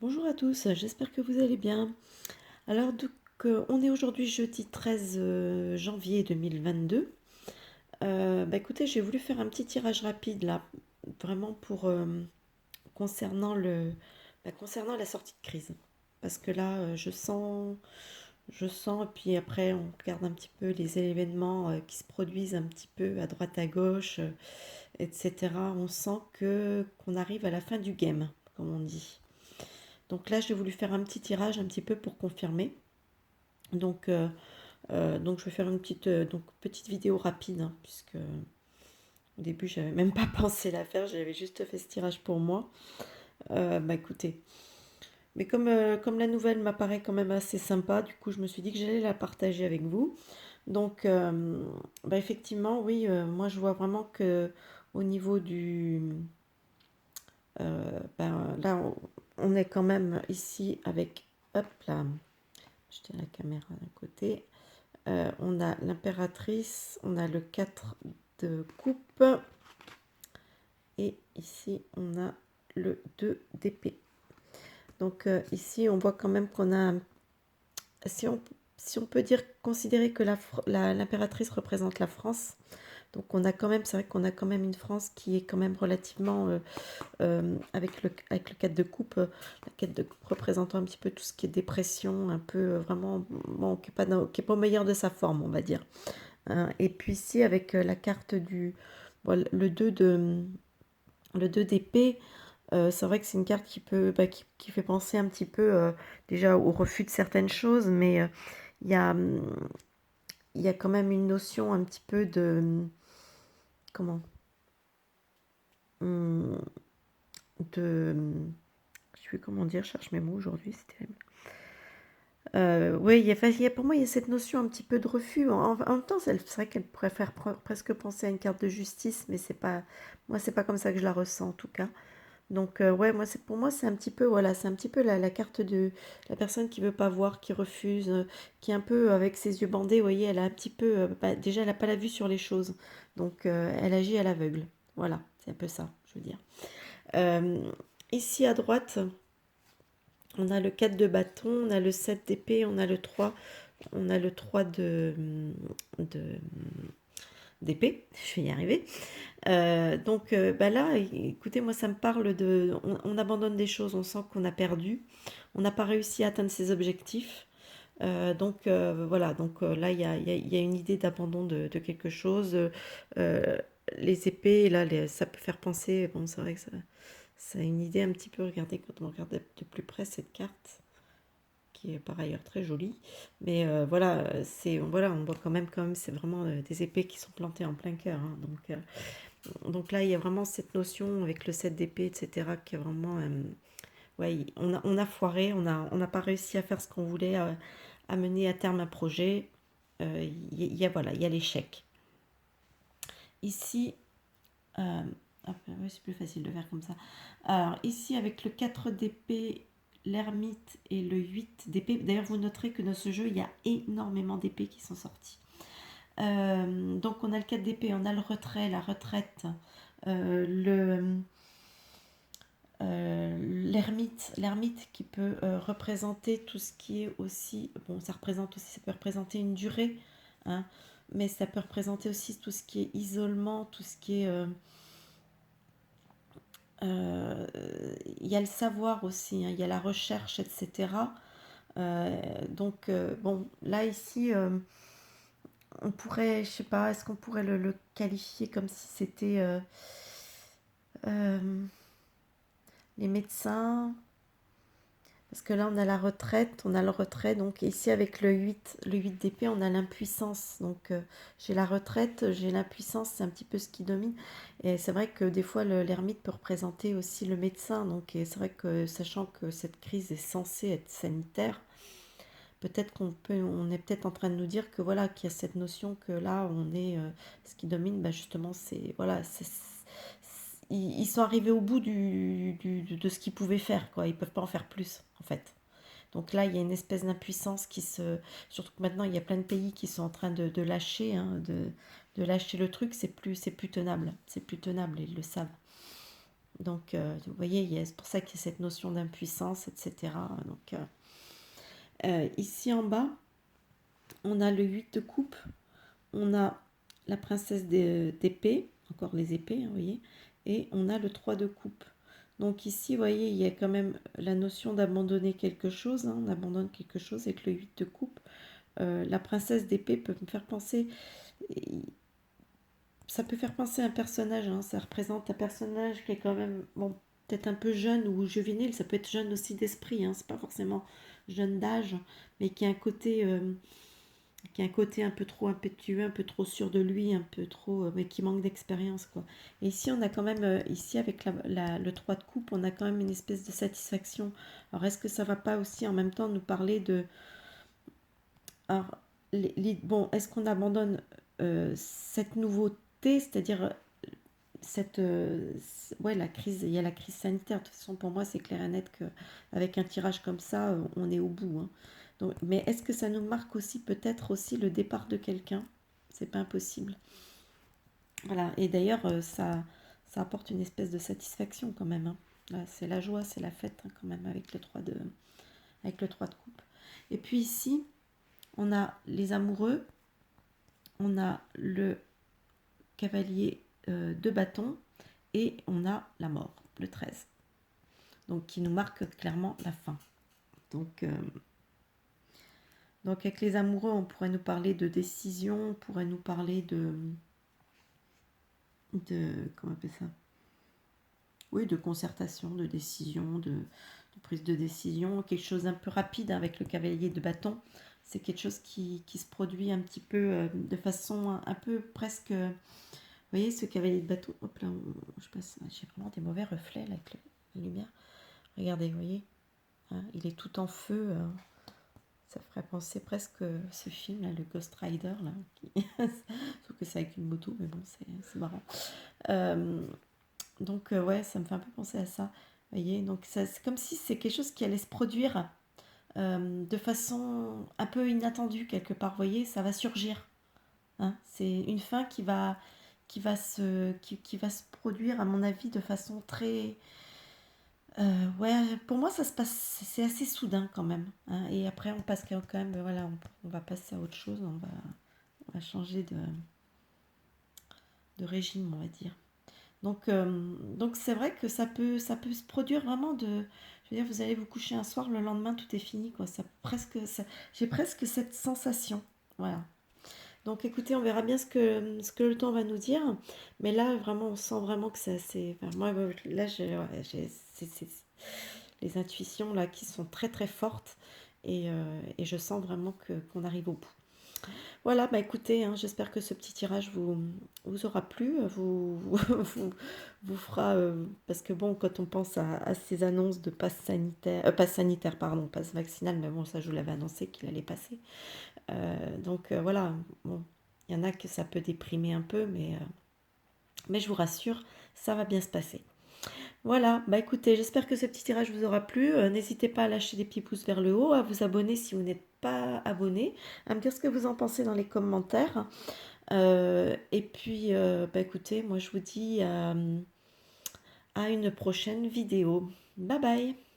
Bonjour à tous, j'espère que vous allez bien. Alors, on est aujourd'hui jeudi 13 janvier 2022. Écoutez, j'ai voulu faire un petit tirage rapide là, vraiment pour concernant concernant la sortie de crise. Parce que là, je sens, et puis après, on regarde un petit peu les événements qui se produisent un petit peu à droite à gauche, etc. On sent que qu'on arrive à la fin du game, comme on dit. Donc là, j'ai voulu faire un petit tirage un petit peu pour confirmer. Donc je vais faire une petite vidéo rapide, hein, puisque au début, j'avais même pas pensé la faire, j'avais juste fait ce tirage pour moi. Écoutez, mais comme la nouvelle m'apparaît quand même assez sympa, du coup, je me suis dit que j'allais la partager avec vous. Donc, effectivement, oui, moi, je vois vraiment que au niveau là, on est quand même ici avec, hop là, je tiens la caméra d'un côté. On a l'impératrice, on a le 4 de coupe et ici on a le 2 d'épée. Donc ici on voit quand même qu'on a, si on, si on peut dire, considérer que l'impératrice représente la France, donc on a quand même, c'est vrai qu'on a quand même une France qui est quand même relativement, avec le 4 de coupe, la 4 de coupe représentant un petit peu tout ce qui est dépression, un peu vraiment, bon, qui est pas au meilleur de sa forme, on va dire. Hein. Et puis ici, avec la carte bon, le 2 d'épée, c'est vrai que c'est une carte qui fait penser un petit peu déjà au refus de certaines choses, mais il y a, il y a quand même une notion un petit peu comment, hum, je sais plus comment dire, je cherche mes mots aujourd'hui, c'était... Oui, pour moi, il y a cette notion un petit peu de refus. En même temps, c'est vrai qu'elle pourrait faire presque penser à une carte de justice, mais moi, c'est pas comme ça que je la ressens en tout cas. Donc, ouais, pour moi, c'est un petit peu, voilà, c'est un petit peu la carte de la personne qui veut pas voir, qui refuse, qui est un peu avec ses yeux bandés. Vous voyez, elle a un petit peu, déjà, elle a pas la vue sur les choses, donc elle agit à l'aveugle. Voilà, c'est un peu ça, je veux dire. Euh, Ici à droite, on a le 4 de bâton, on a le 7 d'épée, on a le 3 de- d'épée, je vais y arriver. Là, écoutez, moi ça me parle on abandonne des choses, on sent qu'on a perdu, on n'a pas réussi à atteindre ses objectifs. Voilà, là il y a une idée d'abandon de quelque chose. Euh, les épées, là, ça peut faire penser, bon, c'est vrai que ça a une idée un petit peu, regardez, quand on regarde de plus près cette carte, qui est par ailleurs très jolie. Mais voilà, voilà, on voit quand même, c'est vraiment des épées qui sont plantées en plein cœur. Hein. Donc là, il y a vraiment cette notion avec le 7 d'épée, etc., qui est vraiment... ouais, on a foiré, on n'a pas réussi à faire ce qu'on voulait, à mener à terme un projet. Voilà, il y a l'échec. Ici, euh, ouais, c'est plus facile de faire comme ça. Alors, ici, avec le 4 d'épée, l'ermite et le 8 d'épée, d'ailleurs, vous noterez que dans ce jeu, il y a énormément d'épées qui sont sorties. Donc, on a le 4 d'épée, on a le retrait, la retraite, le l'ermite qui peut représenter tout ce qui est aussi, bon, ça peut représenter une durée, hein, mais ça peut représenter aussi tout ce qui est isolement, tout ce qui est, euh, il y a le savoir aussi, hein, il y a la recherche, etc. Bon, là ici, on pourrait, je sais pas, est-ce qu'on pourrait le qualifier comme si c'était euh, les médecins. Parce que là, on a la retraite, on a le retrait. Donc ici, avec le 8 d'épée, on a l'impuissance. Donc j'ai la retraite, j'ai l'impuissance, c'est un petit peu ce qui domine. Et c'est vrai que des fois, l'ermite peut représenter aussi le médecin. Donc c'est vrai que, sachant que cette crise est censée être sanitaire, peut-être on est peut-être en train de nous dire que voilà, qu'il y a cette notion que là, ce qui domine, justement, c'est, voilà, ils sont arrivés au bout de ce qu'ils pouvaient faire, quoi. Ils peuvent pas en faire plus, en fait. Donc là, il y a une espèce d'impuissance surtout que maintenant, il y a plein de pays qui sont en train de lâcher, hein, de lâcher le truc. C'est plus tenable. C'est plus tenable, ils le savent. Donc, vous voyez, c'est pour ça qu'il y a cette notion d'impuissance, etc. Donc, ici en bas, on a le 8 de coupe, on a la princesse d'épée, encore les épées, vous voyez, et on a le 3 de coupe. Donc ici, vous voyez, il y a quand même la notion d'abandonner quelque chose, on abandonne quelque chose avec le 8 de coupe. La princesse d'épée peut me faire penser, ça peut faire penser à un personnage, ça représente un personnage qui est quand même, bon, peut-être un peu jeune ou juvénile, ça peut être jeune aussi d'esprit, c'est pas forcément jeune d'âge, mais qui a un côté un peu trop impétueux, un peu trop sûr de lui, un peu trop, mais qui manque d'expérience, quoi. Et ici, on a quand même, ici avec le 3 de coupe, on a quand même une espèce de satisfaction. Alors, est-ce que ça va pas aussi en même temps nous parler de... Alors, bon, est-ce qu'on abandonne cette nouveauté, c'est-à-dire cette... ouais, la crise, il y a la crise sanitaire. De toute façon, pour moi, c'est clair et net qu'avec un tirage comme ça, on est au bout. Donc, mais est-ce que ça nous marque aussi peut-être aussi le départ de quelqu'un? C'est pas impossible. Voilà. Et d'ailleurs, ça apporte une espèce de satisfaction quand même. Là, c'est la joie, c'est la fête quand même avec le 3 de coupe. Et puis ici, on a les amoureux, on a le cavalier de bâton et on a la mort, le 13. Donc qui nous marque clairement la fin. Donc avec les amoureux, on pourrait nous parler de décision, on pourrait nous parler comment on appelle ça? Oui, de concertation, de décision, de prise de décision, quelque chose un peu rapide avec le cavalier de bâton. C'est quelque chose qui se produit un petit peu de façon un peu presque... vous voyez ce cavalier de bâton? Hop là, je passe, j'ai vraiment des mauvais reflets là, avec la lumière. Regardez, vous voyez, il est tout en feu. Ça ferait penser presque ce film là, le Ghost Rider là, sauf que c'est avec une moto, mais bon, c'est marrant. Donc ouais, ça me fait un peu penser à ça. Vous voyez, donc c'est comme si c'est quelque chose qui allait se produire de façon un peu inattendue quelque part. Vous voyez, ça va surgir. C'est une fin qui va se produire, à mon avis, de façon très... ouais, pour moi, ça se passe, c'est assez soudain quand même. Et après, on passe quand même, voilà, on va passer à autre chose, on va changer de régime, on va dire. Donc c'est vrai que ça peut se produire vraiment de... Je veux dire, vous allez vous coucher un soir, le lendemain, tout est fini, quoi. J'ai presque cette sensation. Voilà. Donc écoutez, on verra bien ce que le temps va nous dire. Mais là, vraiment, on sent vraiment que c'est... Enfin, moi, là, c'est les intuitions là qui sont très très fortes. Et je sens vraiment qu'on arrive au bout. Voilà, bah écoutez, j'espère que ce petit tirage vous aura plu, vous fera, parce que bon, quand on pense à ces annonces de passe sanitaire, pardon, passe vaccinal, mais bon, ça je vous l'avais annoncé qu'il allait passer. Donc voilà, bon, il y en a que ça peut déprimer un peu, mais je vous rassure, ça va bien se passer. Voilà, bah écoutez, j'espère que ce petit tirage vous aura plu. N'hésitez pas à lâcher des petits pouces vers le haut, à vous abonner si vous n'êtes pas abonné, à me dire ce que vous en pensez dans les commentaires. Et puis, bah écoutez, moi je vous dis à une prochaine vidéo. Bye bye!